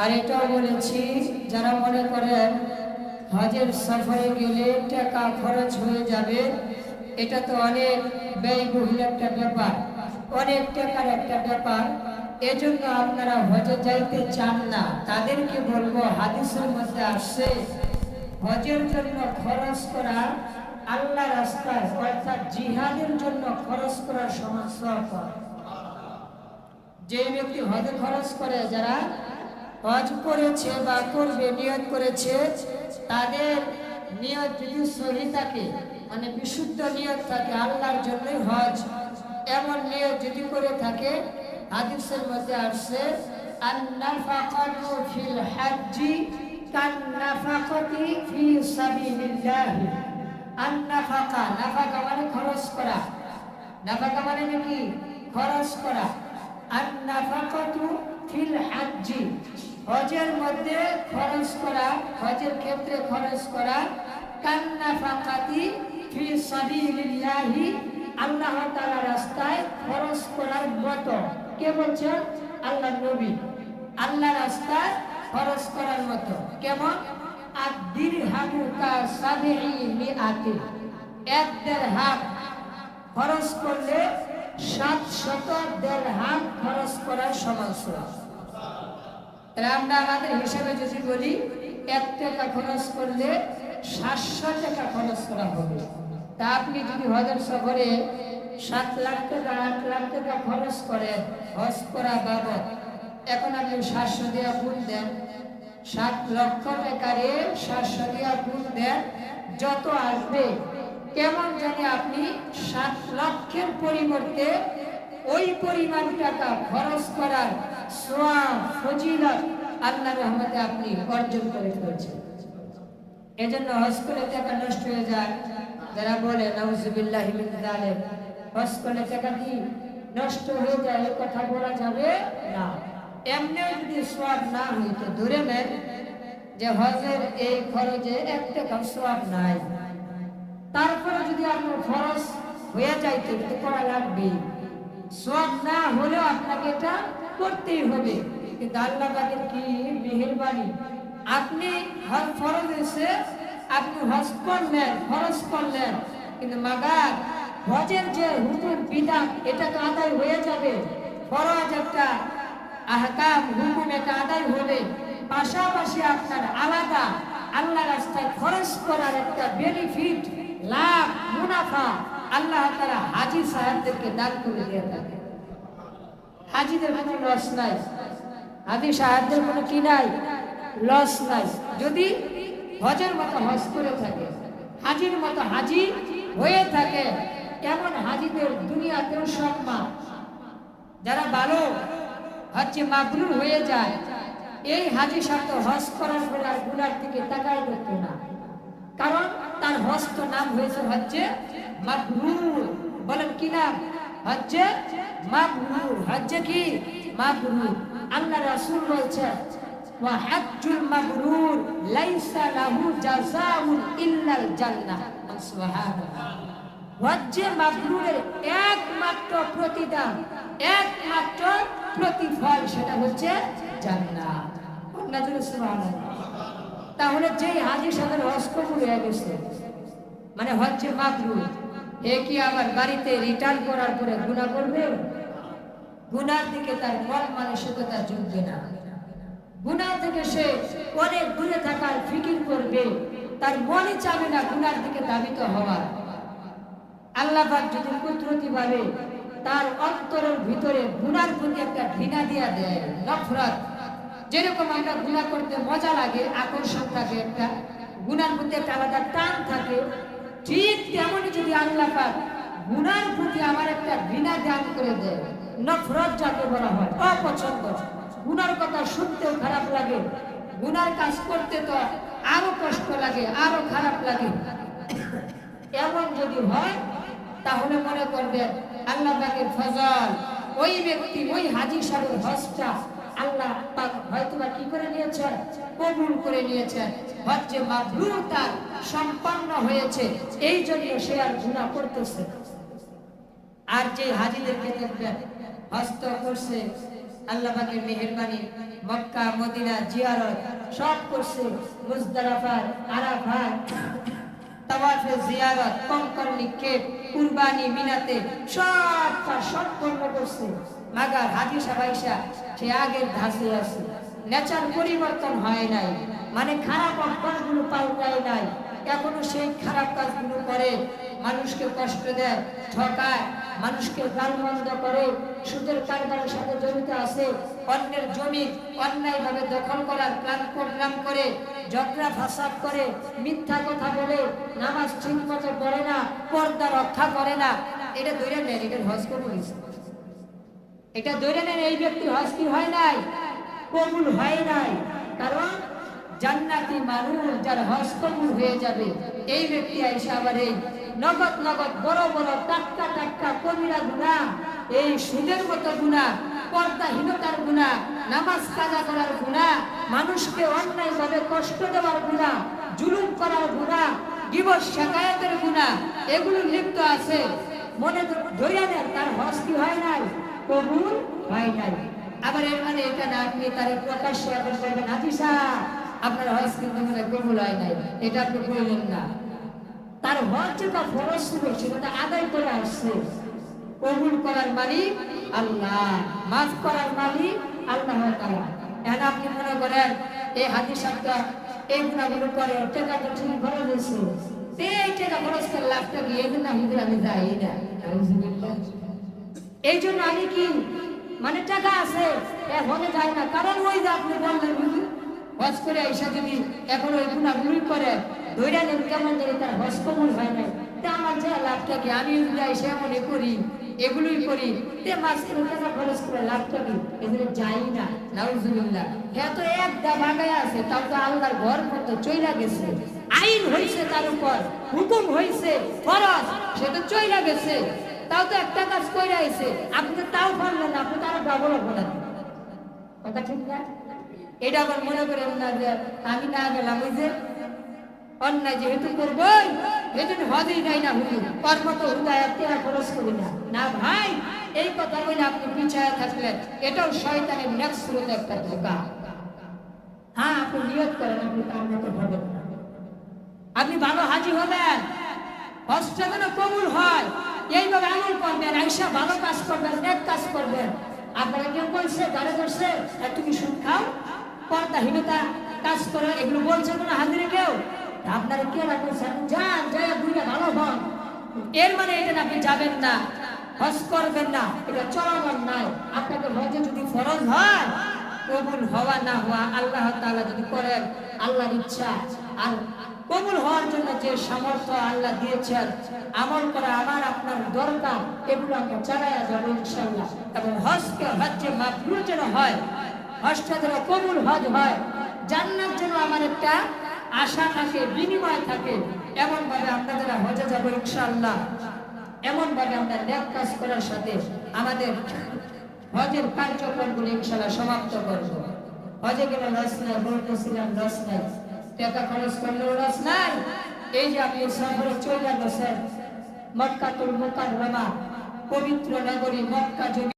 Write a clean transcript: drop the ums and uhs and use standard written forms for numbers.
আর এটাও বলেছি, যারা মনে করেন হজের সফরে গেলে টাকা খরচ হয়ে যাবে, এটা তো অনেক ব্যয়বহুল একটা ব্যাপার, অনেক টাকার একটা ব্যাপার, এজন্য আপনারা হজে যাইতে চান না, তাদেরকে বলবো হাদিসের মধ্যে আসছে হজের জন্য খরচ করা আল্লাহ রাস্তায় অর্থাৎ জিহাদের জন্য খরচ করার সমান সওয়াব পায়। যে ব্যক্তি হজে খরচ করে, যারা হজ করেছে বা করবে নিয়ত করেছে, তাদের নিয়ত যদি সহি থাকে, মানে বিশুদ্ধ নিয়ত থাকে আল্লাহর জন্যই হজ, এমন নিয়ত যদি করে থাকে, হাদিসের মধ্যে আসছে আন-নাফাকাতু ফিল হজ্জি কান-নাফাকাতি ফি সাবিলিল্লাহ। আন-নাফাকা, নাফাকা মানে খরচ করা, নাফাকা মানে কি খরচ করা। আন-নাফাকাতু ফিল হজ্জি, হজের মধ্যে খরচ করা, হজের ক্ষেত্রে খরচ করা, কান-নাফাকাতি ফি সাবিলিল্লাহ, আল্লাহ তাআলার রাস্তায় খরচ করার মতো। কে বলছেন? আল্লাহর নবী। আল্লাহ রাস্তায় খরচ করার মতো কেমন? আদ-দিরহামু কা-সাবঈ মিআতি, এক দিরহাম খরচ করলে 700 দিরহাম খরচ করার সমান সওয়াব। তাহলে আমরা আমাদের হিসাবে যদি বলি 1 টাকা খরচ করলে 700 টাকা খরচ করা হবে। তা আপনি যদি হজের সফরে 7 লাখ টাকা 8 লাখ টাকা খরচ করেন হজ করা বাবদ, এখন আপনি 700 দিয়ে গুণ দেন, 7 লক্ষ টাকারে 700 দিয়ে গুণ দেন, যত আসবে কেমন জানি আপনি 7 লক্ষের পরিবর্তে ওই পরিমাণ টাকা খরচ করার সওয়াব ফজিলত আল্লাহর রহমতে আপনি অর্জন করে ফেলেছেন। এজন্য হজ করে টাকা নষ্ট হয়ে যায়, যারা বলে নাউজুবিল্লাহি মিন যালিক, হজ করলে টাকা কি নষ্ট হয়ে যায়, এই কথা বলা যাবে না। এমনিও যদি সওয়াব না হইতো, ধরে নেন যে হজের এই খরচে 1 টাকা সওয়াব নাই, তারপরে যদি আপনার খরচ হয়ে যাইতো, এটা করা লাগবে, সওয়াব না হলেও আপনাকে এটা করতেই হবে। কিন্তু আল্লাহ পাকের কি মেহেরবানি, আপনি হজ ফরজ হয়েছে, আপনি হজ করলেন, খরচ করলেন, কিন্তু মাগার হজের যে হুকুম বিধান এটা তো আদায় হয়ে যাবে, ফরজ একটা আহকাম হুকুম এটা আদায় হবে, পাশাপাশি আপনার আলাদা আল্লাহ রাস্তায় খরচ করার একটা বেনিফিট, লাভ, মুনাফা আল্লাহ তাআলা হাজী সাহেবদেরকে দান করে দিয়ে থাকে। হাজীদের কোনো লস নাই, হাজী সাহেবদের কোনো কি নাই, লস নাই। যদি হজের মতো হজ করে থাকে, হাজির মতো হাজি হয়ে থাকে, এমন হাজিদের দুনিয়াতেও সম্মান। যারা ভালো হচ্ছে মাবরুর হয়ে যায়, এই হাজি সাহেব হজ করার পরে আর গুনার দিকে তাকায় দেখতো না, কারণ তার হজ তো নাম হয়েছে হচ্ছে মাবরুর। বলেন কি নাম? হচ্ছে মাবরুর। হচ্ছে কি মাবরুর। আল্লাহ রাসূল বলছেন ওয়া হাজ্জুল মাবরুর লাইসা লাহু জাযাউন ইল্লাল জান্নাহ। সুবহানাল্লাহ। হজ্জে মাবরুরের একমাত্র প্রতিদান, একমাত্র প্রতিফল, সেটা হচ্ছে জান্নাত। আপনাদের সুবহানাল্লাহ। তাহলে যেই হাজী সাহেবের হজ কবুল হয়ে গেছে, মানে হজ্জে মাবরুর, এ কি আবার বাড়িতে রিটার্ন করার পরে গুনাহ করবে? গুনার দিকে তার মন মানসিকতা ঝুঁকবে না, গুনাহ থেকে সে অনেক দূরে থাকার ফিকির করবে, তার মনই চাবে না গুনার দিকে ধাবিত হওয়ার। আল্লাহ পাক যদি কুদরতি ভাবে তার অন্তরের ভিতরে গুনার প্রতি একটা ঘৃণা দিয়া দেয়, নফরত, যেরকম আমরা গুনাহ করতে মজা লাগে, আকর্ষণ থাকে, একটা গুনার প্রতি একটা আলাদা টান থাকে, ঠিক তেমনই যদি আল্লাহ পাক গুনার প্রতি আমার একটা ঘৃণা দান করে দেয়, নফরত যাকে বলা হয়, অপছন্দ, গুনার কথা শুনতেও খারাপ লাগে, গুনার কাজ করতে তো আরো কষ্ট লাগে, আরো খারাপ লাগে, এমন যদি হয়, তাহলে মনে করবেন আল্লাহ পাকের ফজল, ওই ব্যক্তি, ওই হাজী সাহেবের হজটা আল্লাহ পাক হয়তো বা কি করে নিয়েছেন, কবুল করে নিয়েছেন, হজ্জে মাবরুর তার সম্পন্ন হয়েছে, এই জন্য সে আর গুনাহ করতেছে। আর যে হাজীদেরকে দেখবেন হজ তো করছে, আল্লাহ পাকের মেহেরবানি, মক্কা মদিনা জিয়ারত সব করছে, মুজদালিফার আরাফাত তাওয়াফে জিয়ারত, কঙ্কর নিক্ষেপ, কুরবানি মিনাতে সব কাজ সম্পন্ন করছে। মাগার হাদিসা বাইসা সে আগের ধাঁচে আছে, নেচার পরিবর্তন হয় নাই, মানে খারাপ অভ্যাসগুলো পাল্টায় নাই, এখনো সেই খারাপ কাজগুলো করে, মানুষকে কষ্ট দেয়, ঠকায়, মানুষকে গালমন্দ করে, সুদের কারবারের সাথে জড়িত আছে, অন্যের জমি অন্যায়ভাবে দখল করার প্ল্যান প্রোগ্রাম করে, ঝগড়া ফাসাদ করে, মিথ্যা কথা বলে, নামাজ ঠিক মতো পড়ে না, পর্দা রক্ষা করে না। এটা ধরে নেন, এটার হজ কবুল হয়েছে। এটা ধরে নেন, এই ব্যক্তির হজ কি হয় নাই, কবুল হয় নাই। কারণ জান্নাতি মানুষ যার হজ কবুল হয়ে যাবে, এই ব্যক্তি আইসা আবার এই নগদ নগদ বড় বড় টাটকা টাটকা কবিরা গুনাহ, এই সুদের মতো গুনাহ, পর্দাহীনতার গুনাহ, নামাজ কাজা করার গুনাহ, মানুষকে অন্যায়ভাবে কষ্ট দেওয়ার গুনাহ, জুলুম করার গুনাহ, গীবত শিকায়াতের গুনাহ, এগুলো লিপ্ত আছে। মনে ধরিয়া নেন তার হজ কি হয় নাই, কবুল হয় নাই। আবার এর মানে এটা না আপনি তার প্রকাশ্যে আপনি বলবেন হাদিসা আপনার হজ কিন্তু মনে কবুল হয় নাই, এটা আপনি বললেন না। তার হজ যেটা ফরজ ছিল সেটা আদায় করে আসছে। কবুল করার মালিক আল্লাহ, মাফ করার মালিক আল্লাহ তাআলা। এখন আপনি মনে করেন এই হাদিসটা এই গুণাগুলো করে টাকাটা ঠিক খরচ হয়েছে, এই টাকা খরচ করে লাভটা কি এই জন্য আমি যাই না। এই জন্য আমি কি মানে টাকা আছে এখনো যায় না, কারণ ওই যে আপনি বললেন হজ করে এসে যদি এখন ওই গুণাগুলি করে ধৈর্য নেন কেমন ধরে তার হজ কবুল হয় নাই, তা আমার যে লাভটা কি, আমি এসে এমনই করি, এগুলোই করি, তে মাঝে টাকা খরচ করে লাভটা কি, এগুলো যাই না। নাউজুবিল্লাহ, হ্যাঁ তো এক দা ভাগায় আছে, তাও তো আল্লাহর ঘর মতো চইলা গেছে, আইন হয়েছে তার উপর, হুকুম হয়েছে ফরজ, সে তো চইলা গেছে, তাও তো একটা কাজ কইরা আইছে, আপনি তো তাও পারলেন না, আপনি তার ডাবল অপরাধ। কথা ঠিক না? এটা আবার মনে করেন না যে আমি না গেলাম, ওই যে অন্যায় যেহেতু করবই সেজন্য হজই যাই না, হুজুর ওর মতো হুদায়াত কেনা খরচ করি না। না ভাই, এই কথা বলে আপনি পিছায় থাকলেন, এটাও শয়তানের নেক্সট একটা ধোঁকা। হ্যাঁ, আপনি নিয়ত করেন আপনি তার মতো হবেন না, আপনি ভালো হাজি হবেন, হজটা যেন কবুল হয়, এইভাবে আমল করবেন, আইসা ভালো কাজ করবেন, নেক কাজ করবেন। আপনারা কেউ বলছে গাড়ি করছে তুমি সুদ খাও, পর্দাহীনতা কাজ করো, এগুলো বলছে কোনো হাজিরে কেউ? আপনারা কে রাখছেন? যান, যাই দুইটা ভালো হন। এর মানে এটা আপনি যাবেন না, হজ করবেন না, এটা চলমান নাই। আপনাকে হজে যদি ফরজ হয়, কবুল হওয়া না হওয়া আল্লাহ তাআলা যদি করেন, আল্লাহর ইচ্ছা। আর কবুল হওয়ার জন্য যে সামর্থ্য আল্লাহ দিয়েছেন, আমল করা আমার আপনার দরকার, এগুলো আমরা চালাইয়া যাবো ইনশাআল্লাহ। এবং হজকে হজ্জে মাবরুর যেন হয়, হজটা যেন কবুল হজ হয়, জান্নাত যেন আমার একটা আশা থাকে, বিনিময় থাকে, এমন ভাবে আমরা যারা হজে যাবো ইনশাআল্লাহ, এমন ভাবে আমরা নেক কাজ করার সাথে আমাদের হজের কার্যক্রমগুলো ইনশাআল্লাহ সমাপ্ত করবো। হজে গেলে লস নাই, বলতেছিলাম লস নাই, টাকা খরচ করলেও লস নাই। এই যে আপনি সফরে চলে গেছেন মক্কাতুল মুকাররমা, পবিত্র নগরী মক্কা।